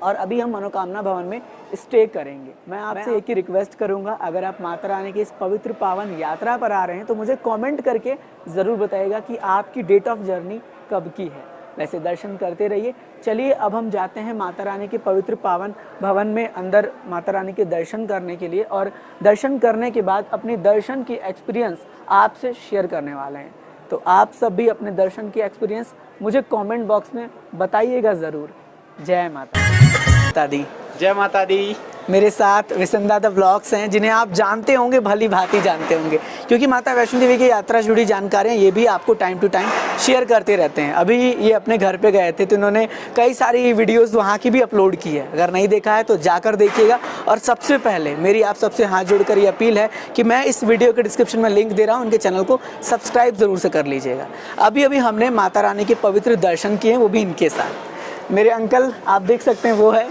और अभी हम मनोकामना भवन में स्टे करेंगे। मैं आपसे एक ही रिक्वेस्ट करूंगा, अगर आप माता रानी की इस पवित्र पावन यात्रा पर आ रहे हैं तो मुझे कमेंट करके ज़रूर बताइएगा कि आपकी डेट ऑफ जर्नी कब की है। वैसे दर्शन करते रहिए। चलिए अब हम जाते हैं माता रानी के पवित्र पावन भवन में अंदर माता रानी के दर्शन करने के लिए, और दर्शन करने के बाद अपनी दर्शन की एक्सपीरियंस आपसे शेयर करने वाले हैं। तो आप सब भी अपने दर्शन की एक्सपीरियंस मुझे कमेंट बॉक्स में बताइएगा ज़रूर। जय माता दी। जय माता दी। मेरे साथ विसंदा द व्लॉग्स हैं, जिन्हें आप जानते होंगे, भली भांति जानते होंगे, क्योंकि माता वैष्णो देवी की यात्रा से जुड़ी जानकारियाँ ये भी आपको टाइम टू टाइम शेयर करते रहते हैं। अभी ये अपने घर पे गए थे तो इन्होंने कई सारी वीडियोस वहाँ की भी अपलोड की है। अगर नहीं देखा है तो जाकर देखिएगा। और सबसे पहले मेरी आप सबसे हाथ जोड़कर ये अपील है कि मैं इस वीडियो के डिस्क्रिप्शन में लिंक दे रहा हूँ, उनके चैनल को सब्सक्राइब ज़रूर से कर लीजिएगा। अभी हमने माता रानी के पवित्र दर्शन किए हैं, वो भी इनके साथ। मेरे अंकल आप देख सकते हैं वो है,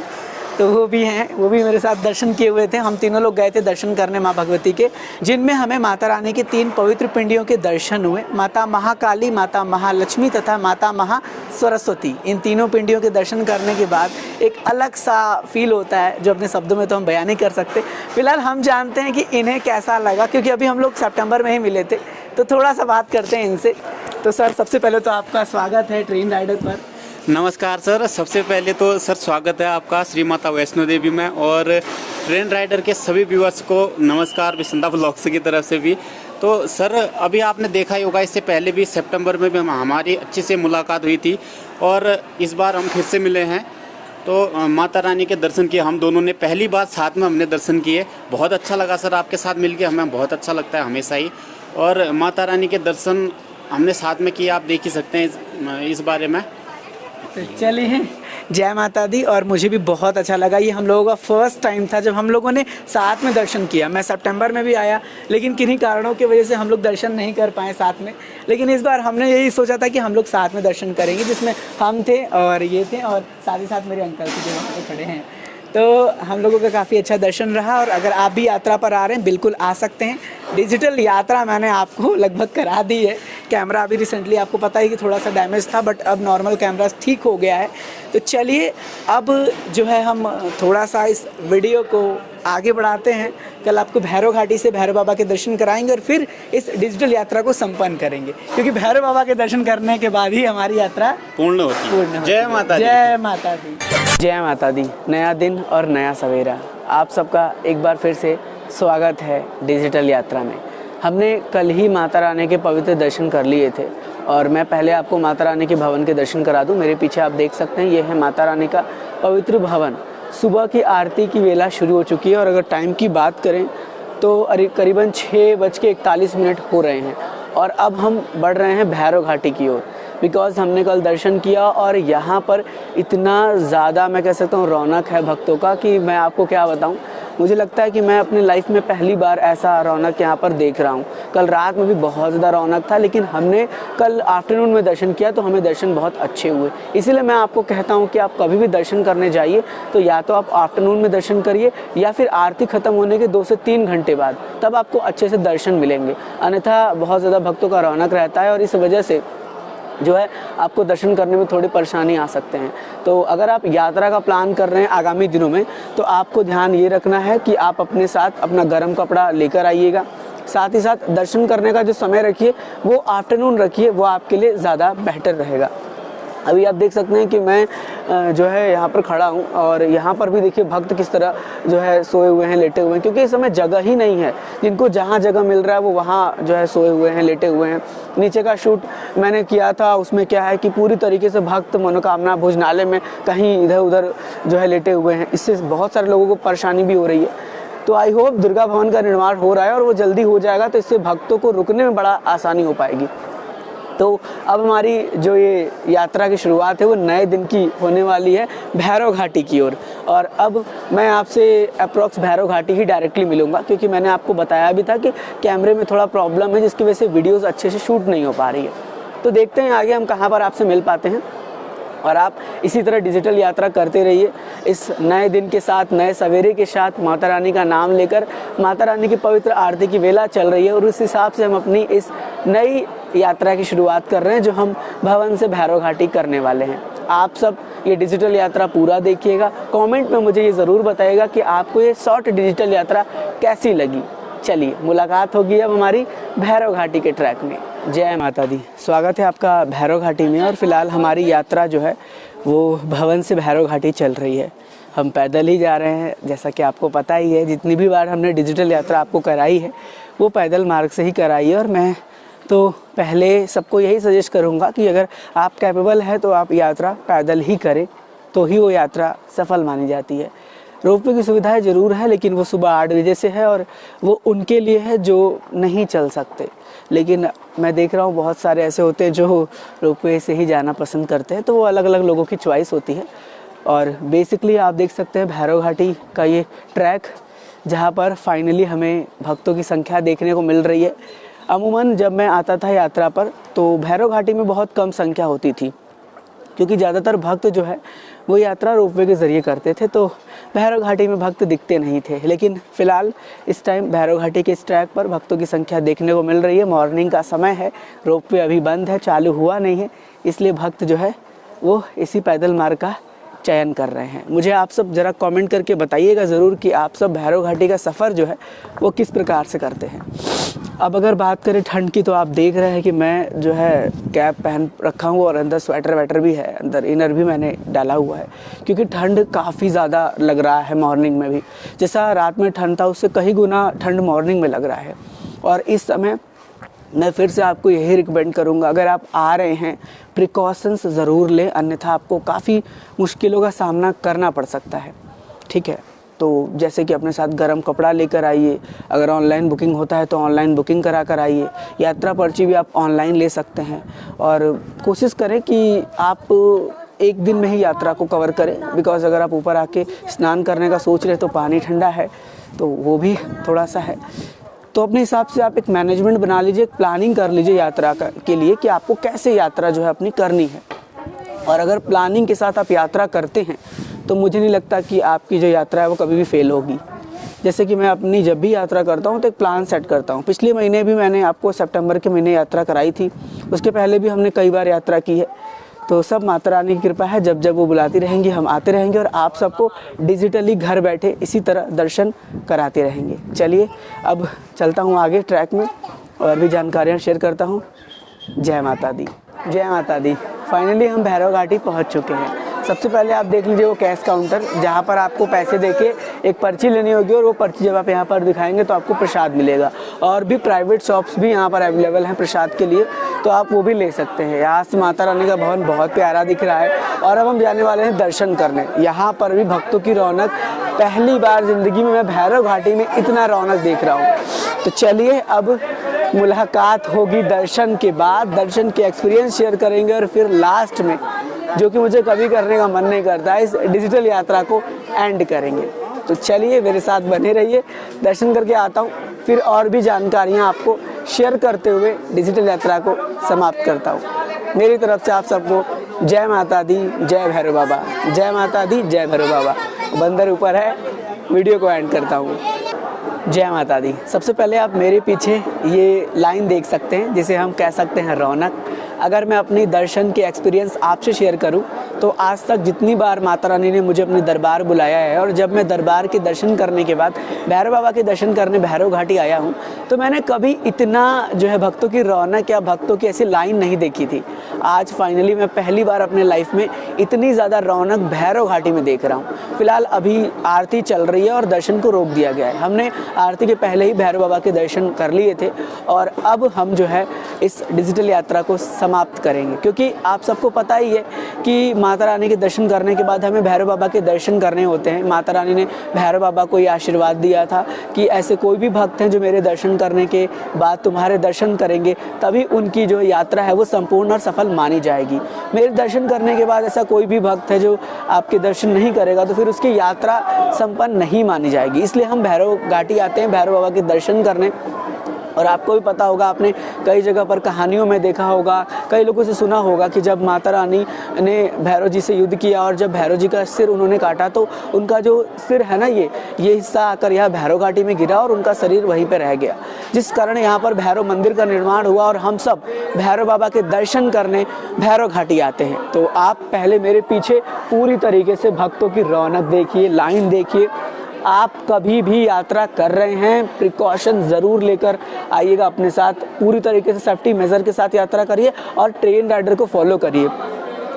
तो वो भी हैं, वो भी मेरे साथ दर्शन किए हुए थे। हम तीनों लोग गए थे दर्शन करने माँ भगवती के, जिनमें हमें माता रानी के 3 पवित्र पिंडियों के दर्शन हुए। माता महाकाली, माता महालक्ष्मी तथा माता महासरस्वती। इन तीनों पिंडियों के दर्शन करने के बाद एक अलग सा फील होता है, जो अपने शब्दों में तो हम बयान नहीं कर सकते। फिलहाल हम जानते हैं कि इन्हें कैसा लगा, क्योंकि अभी हम लोग सितंबर में ही मिले थे, तो थोड़ा सा बात करते हैं इनसे। तो सर, सबसे पहले तो आपका स्वागत है ट्रेन राइडर पर। नमस्कार सर, सबसे पहले तो सर स्वागत है आपका श्री माता वैष्णो देवी में, और ट्रेन राइडर के सभी व्यूअर्स को नमस्कार विसंदा व्लॉग्स की तरफ से भी। तो सर, अभी आपने देखा ही होगा, इससे पहले भी सितंबर में भी हमारी अच्छी से मुलाकात हुई थी, और इस बार हम फिर से मिले हैं। तो माता रानी के दर्शन किए हम दोनों ने, पहली बार साथ में हमने दर्शन किए। बहुत अच्छा लगा सर आपके साथ मिलके, हमें बहुत अच्छा लगता है हमेशा ही। और माता रानी के दर्शन हमने साथ में किए, आप देख ही सकते हैं इस बारे में। तो चलिए, जय माता दी। और मुझे भी बहुत अच्छा लगा, ये हम लोगों का फर्स्ट टाइम था जब हम लोगों ने साथ में दर्शन किया। मैं सितंबर में भी आया, लेकिन किन्हीं कारणों की वजह से हम लोग दर्शन नहीं कर पाए साथ में। लेकिन इस बार हमने यही सोचा था कि हम लोग साथ में दर्शन करेंगे, जिसमें हम थे और ये थे, और साथ ही साथ मेरे अंकल थे जो वहाँ पे खड़े हैं। तो हम लोगों का काफ़ी अच्छा दर्शन रहा। और अगर आप भी यात्रा पर आ रहे हैं, बिल्कुल आ सकते हैं। डिजिटल यात्रा मैंने आपको लगभग करा दी है। कैमरा अभी रिसेंटली आपको पता है कि थोड़ा सा डैमेज था, बट अब नॉर्मल कैमरा ठीक हो गया है। तो चलिए, अब जो है हम थोड़ा सा इस वीडियो को आगे बढ़ाते हैं। कल आपको भैरव घाटी से भैरव बाबा के दर्शन कराएंगे, और फिर इस डिजिटल यात्रा को संपन्न करेंगे, क्योंकि भैरव बाबा के दर्शन करने के बाद ही हमारी यात्रा पूर्ण होती है। जय माता दी। जय माता दी। जय माता दी। नया दिन और नया सवेरा, आप सबका एक बार फिर से स्वागत है डिजिटल यात्रा में। हमने कल ही माता रानी के पवित्र दर्शन कर लिए थे, और मैं पहले आपको माता रानी के भवन के दर्शन करा दूं। मेरे पीछे आप देख सकते हैं, ये है माता रानी का पवित्र भवन। सुबह की आरती की वेला शुरू हो चुकी है, और अगर टाइम की बात करें तो करीबन 6:41 हो रहे हैं, और अब हम बढ़ रहे हैं भैरव घाटी की ओर, बिकॉज़ हमने कल दर्शन किया और यहाँ पर इतना ज़्यादा, मैं कह सकता हूँ, रौनक है भक्तों का कि मैं आपको क्या बताऊँ। मुझे लगता है कि मैं अपनी लाइफ में पहली बार ऐसा रौनक यहाँ पर देख रहा हूँ। कल रात में भी बहुत ज़्यादा रौनक था, लेकिन हमने कल आफ्टरनून में दर्शन किया तो हमें दर्शन बहुत अच्छे हुए। इसीलिए मैं आपको कहता हूँ कि आप कभी भी दर्शन करने जाइए तो या तो आप आफ्टरनून में दर्शन करिए, या फिर आरती ख़त्म होने के 2 से 3 घंटे बाद, तब आपको अच्छे से दर्शन मिलेंगे। अन्यथा बहुत ज़्यादा भक्तों का रौनक रहता है, और इस वजह से जो है आपको दर्शन करने में थोड़ी परेशानी आ सकते हैं। तो अगर आप यात्रा का प्लान कर रहे हैं आगामी दिनों में, तो आपको ध्यान ये रखना है कि आप अपने साथ अपना गर्म कपड़ा लेकर आइएगा। साथ ही साथ दर्शन करने का जो समय रखिए वो आफ्टरनून रखिए, वो आपके लिए ज़्यादा बेहतर रहेगा। अभी आप देख सकते हैं कि मैं जो है यहाँ पर खड़ा हूँ, और यहाँ पर भी देखिए भक्त किस तरह जो है सोए हुए हैं, लेटे हुए हैं, क्योंकि इस समय जगह ही नहीं है। जिनको जहाँ जगह मिल रहा है वो वहाँ जो है सोए हुए हैं, लेटे हुए हैं। नीचे का शूट मैंने किया था, उसमें क्या है कि पूरी तरीके से भक्त मनोकामना भोजनालय में कहीं इधर उधर जो है लेटे हुए हैं। इससे बहुत सारे लोगों को परेशानी भी हो रही है। तो आई होप दुर्गा भवन का निर्माण हो रहा है और वो जल्दी हो जाएगा, तो इससे भक्तों को रुकने में बड़ा आसानी हो पाएगी। तो अब हमारी जो ये यात्रा की शुरुआत है वो नए दिन की होने वाली है भैरव घाटी की ओर। और अब मैं आपसे अप्रॉक्स भैरव घाटी ही डायरेक्टली मिलूंगा, क्योंकि मैंने आपको बताया भी था कि कैमरे में थोड़ा प्रॉब्लम है, जिसकी वजह से वीडियोस अच्छे से शूट नहीं हो पा रही है। तो देखते हैं आगे हम कहाँ पर आपसे मिल पाते हैं, और आप इसी तरह डिजिटल यात्रा करते रहिए इस नए दिन के साथ, नए सवेरे के साथ, माता रानी का नाम लेकर। माता रानी की पवित्र आरती की वेला चल रही है, और उस हिसाब से हम अपनी इस नई यात्रा की शुरुआत कर रहे हैं, जो हम भवन से भैरव घाटी करने वाले हैं। आप सब ये डिजिटल यात्रा पूरा देखिएगा। कमेंट में मुझे ये ज़रूर बताइएगा कि आपको ये शॉर्ट डिजिटल यात्रा कैसी लगी। चलिए, मुलाकात होगी अब हमारी भैरव घाटी के ट्रैक में। जय माता दी। स्वागत है आपका भैरव घाटी में। और फिलहाल हमारी यात्रा जो है वो भवन से भैरव घाटी चल रही है। हम पैदल ही जा रहे हैं, जैसा कि आपको पता ही है। जितनी भी बार हमने डिजिटल यात्रा आपको कराई है वो पैदल मार्ग से ही कराई है, और मैं तो पहले सबको यही सजेस्ट करूँगा कि अगर आप कैपेबल है तो आप यात्रा पैदल ही करें, तो ही वो यात्रा सफल मानी जाती है। रोपवे की सुविधाएं ज़रूर है, लेकिन वो सुबह 8 बजे से है और वो उनके लिए है जो नहीं चल सकते। लेकिन मैं देख रहा हूँ बहुत सारे ऐसे होते हैं जो रोपवे से ही जाना पसंद करते हैं, तो वो अलग अलग लोगों की चॉइस होती है। और बेसिकली आप देख सकते हैं भैरव घाटी का ये ट्रैक, जहाँ पर फाइनली हमें भक्तों की संख्या देखने को मिल रही है। अमूमन जब मैं आता था यात्रा पर तो भैरव घाटी में बहुत कम संख्या होती थी, क्योंकि ज़्यादातर भक्त जो है वो यात्रा रोपवे के ज़रिए करते थे, तो भैरव घाटी में भक्त दिखते नहीं थे। लेकिन फ़िलहाल इस टाइम भैरव घाटी के इस ट्रैक पर भक्तों की संख्या देखने को मिल रही है। मॉर्निंग का समय है, रोपवे अभी बंद है, चालू हुआ नहीं है, इसलिए भक्त जो है वो इसी पैदल मार्ग का चयन कर रहे हैं। मुझे आप सब ज़रा कमेंट करके बताइएगा ज़रूर कि आप सब भैरव घाटी का सफ़र जो है वो किस प्रकार से करते हैं। अब अगर बात करें ठंड की, तो आप देख रहे हैं कि मैं जो है कैप पहन रखा हूँ और अंदर स्वेटर वेटर भी है, अंदर इनर भी मैंने डाला हुआ है, क्योंकि ठंड काफ़ी ज़्यादा लग रहा है। मॉर्निंग में भी जैसा रात में ठंड था उससे कहीं गुना ठंड मॉर्निंग में लग रहा है। और इस समय मैं फिर से आपको यही रिकमेंड करूंगा, अगर आप आ रहे हैं प्रिकॉशंस ज़रूर लें, अन्यथा आपको काफ़ी मुश्किलों का सामना करना पड़ सकता है। ठीक है, तो जैसे कि अपने साथ गर्म कपड़ा लेकर आइए, अगर ऑनलाइन बुकिंग होता है तो ऑनलाइन बुकिंग करा कर आइए, यात्रा पर्ची भी आप ऑनलाइन ले सकते हैं। और कोशिश करें कि आप एक दिन में ही यात्रा को कवर करें, बिकॉज़ अगर आप ऊपर आके स्नान करने का सोच रहे तो पानी ठंडा है, तो वो भी थोड़ा सा है। तो अपने हिसाब से आप एक मैनेजमेंट बना लीजिए, एक प्लानिंग कर लीजिए यात्रा के लिए कि आपको कैसे यात्रा जो है अपनी करनी है। और अगर प्लानिंग के साथ आप यात्रा करते हैं तो मुझे नहीं लगता कि आपकी जो यात्रा है वो कभी भी फेल होगी। जैसे कि मैं अपनी जब भी यात्रा करता हूँ तो एक प्लान सेट करता हूँ। पिछले महीने भी मैंने आपको सितंबर के महीने यात्रा कराई थी, उसके पहले भी हमने कई बार यात्रा की है। तो सब माता रानी की कृपा है, जब जब वो बुलाती रहेंगी हम आते रहेंगे और आप सबको डिजिटली घर बैठे इसी तरह दर्शन कराते रहेंगे। चलिए अब चलता हूँ आगे ट्रैक में और भी जानकारियाँ शेयर करता हूँ। जय माता दी, जय माता दी। फाइनली हम भैरव घाटी पहुँच चुके हैं। सबसे पहले आप देख लीजिए वो कैश काउंटर, जहाँ पर आपको पैसे देके एक पर्ची लेनी होगी और वो पर्ची जब आप यहाँ पर दिखाएंगे तो आपको प्रसाद मिलेगा। और भी प्राइवेट शॉप्स भी यहाँ पर अवेलेबल हैं प्रसाद के लिए, तो आप वो भी ले सकते हैं। यहाँ से माता रानी का भवन बहुत प्यारा दिख रहा है और अब हम जाने वाले हैं दर्शन करने। यहाँ पर भी भक्तों की रौनक, पहली बार ज़िंदगी में मैं भैरव घाटी में इतना रौनक देख रहा हूँ। तो चलिए अब मुलाकात होगी दर्शन के बाद, दर्शन के एक्सपीरियंस शेयर करेंगे और फिर लास्ट में, जो कि मुझे कभी करने का मन नहीं करता, इस डिजिटल यात्रा को एंड करेंगे। तो चलिए मेरे साथ बने रहिए, दर्शन करके आता हूँ, फिर और भी जानकारियाँ आपको शेयर करते हुए डिजिटल यात्रा को समाप्त करता हूँ। मेरी तरफ से आप सबको जय माता दी, जय भैरव बाबा। जय माता दी, जय भैरव बाबा। बंदर ऊपर है, वीडियो को एंड करता हूँ। जय माता दी। सबसे पहले आप मेरे पीछे ये लाइन देख सकते हैं, जिसे हम कह सकते हैं रौनक। अगर मैं अपनी दर्शन के एक्सपीरियंस आपसे शेयर करूं तो आज तक जितनी बार माता रानी ने मुझे अपने दरबार बुलाया है, और जब मैं दरबार के दर्शन करने के बाद भैरव बाबा के दर्शन करने भैरव घाटी आया हूं, तो मैंने कभी इतना जो है भक्तों की रौनक या भक्तों की ऐसी लाइन नहीं देखी थी। आज फाइनली मैं पहली बार अपने लाइफ में इतनी ज़्यादा रौनक भैरव घाटी में देख रहा हूँ। फिलहाल अभी आरती चल रही है और दर्शन को रोक दिया गया है। हमने आरती के पहले ही भैरव बाबा के दर्शन कर लिए थे और अब हम जो है इस डिजिटल यात्रा को समाप्त करेंगे, क्योंकि आप सबको पता ही है कि माता रानी के दर्शन करने के बाद हमें भैरव बाबा के दर्शन करने होते हैं। माता रानी ने भैरव बाबा को ये आशीर्वाद दिया था कि ऐसे कोई भी भक्त हैं जो मेरे दर्शन करने के बाद तुम्हारे दर्शन करेंगे, तभी उनकी जो यात्रा है वो संपूर्ण और सफल मानी जाएगी। मेरे दर्शन करने के बाद ऐसा कोई भी भक्त है जो आपके दर्शन नहीं करेगा, तो फिर उसकी यात्रा संपन्न नहीं मानी जाएगी। इसलिए हम भैरव घाटी आते हैं भैरव बाबा के दर्शन करने। और आपको भी पता होगा, आपने कई जगह पर कहानियों में देखा होगा, कई लोगों से सुना होगा कि जब माता रानी ने भैरव जी से युद्ध किया और जब भैरव जी का सिर उन्होंने काटा, तो उनका जो सिर है ना, ये हिस्सा आकर यहाँ भैरव घाटी में गिरा और उनका शरीर वहीं पर रह गया, जिस कारण यहाँ पर भैरव मंदिर का निर्माण हुआ और हम सब भैरव बाबा के दर्शन करने भैरव घाटी आते हैं। तो आप पहले मेरे पीछे पूरी तरीके से भक्तों की रौनक देखिए, लाइन देखिए। आप कभी भी यात्रा कर रहे हैं, प्रिकॉशन ज़रूर लेकर आइएगा अपने साथ, पूरी तरीके से सेफ्टी मेजर के साथ यात्रा करिए और ट्रेन राइडर को फॉलो करिए।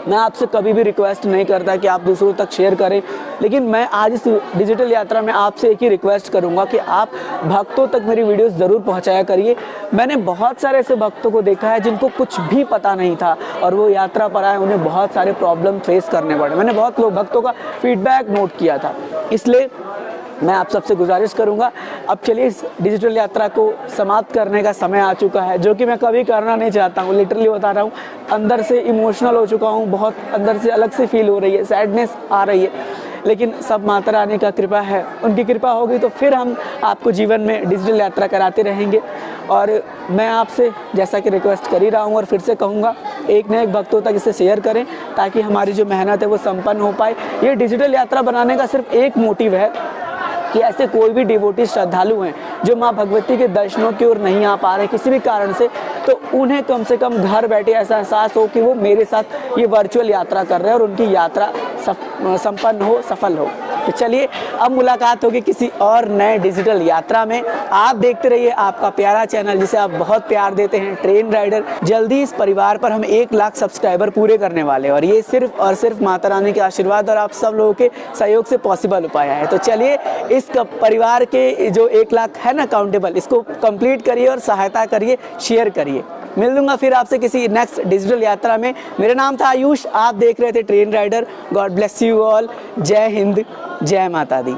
मैं आपसे कभी भी रिक्वेस्ट नहीं करता कि आप दूसरों तक शेयर करें, लेकिन मैं आज इस डिजिटल यात्रा में आपसे एक ही रिक्वेस्ट करूंगा कि आप भक्तों तक मेरी वीडियोस ज़रूर पहुंचाया करिए। मैंने बहुत सारे ऐसे भक्तों को देखा है जिनको कुछ भी पता नहीं था और वो यात्रा पर आए, उन्हें बहुत सारे प्रॉब्लम फेस करने पड़े। मैंने बहुत लोग भक्तों का फीडबैक नोट किया था, इसलिए मैं आप सबसे गुजारिश करूंगा, अब चलिए इस डिजिटल यात्रा को समाप्त करने का समय आ चुका है, जो कि मैं कभी करना नहीं चाहता हूँ। लिटरली बता रहा हूँ, अंदर से इमोशनल हो चुका हूँ, बहुत अंदर से अलग से फील हो रही है, सैडनेस आ रही है, लेकिन सब माता रानी का कृपा है। उनकी कृपा होगी तो फिर हम आपको जीवन में डिजिटल यात्रा कराते रहेंगे। और मैं आपसे जैसा कि रिक्वेस्ट कर ही रहा हूँ और फिर से कहूँगा, एक न एक भक्तों तक इसे शेयर करें ताकि हमारी जो मेहनत है वो संपन्न हो पाए। ये डिजिटल यात्रा बनाने का सिर्फ एक मोटिव है कि ऐसे कोई भी डिवोटी श्रद्धालु हैं जो माँ भगवती के दर्शनों की ओर नहीं आ पा रहे किसी भी कारण से, तो उन्हें कम से कम घर बैठे ऐसा एहसास हो कि वो मेरे साथ ये वर्चुअल यात्रा कर रहे हैं और उनकी यात्रा संपन्न हो, सफल हो। तो चलिए अब मुलाकात होगी किसी और नए डिजिटल यात्रा में। आप देखते रहिए आपका प्यारा चैनल जिसे आप बहुत प्यार देते हैं, ट्रेन राइडर। जल्दी इस परिवार पर हम 1 लाख सब्सक्राइबर पूरे करने वाले हैं और ये सिर्फ और सिर्फ माता रानी के आशीर्वाद और आप सब लोगों के सहयोग से पॉसिबल हो पाया है। तो चलिए इस परिवार के जो 1 लाख है ना काउंटेबल, इसको कंप्लीट करिए और सहायता करिए, शेयर करिए। मिल दूंगा फिर आपसे किसी नेक्स्ट डिजिटल यात्रा में। मेरा नाम था आयुष, आप देख रहे थे train rider. God bless you all. जय हिंद, जय माता दी।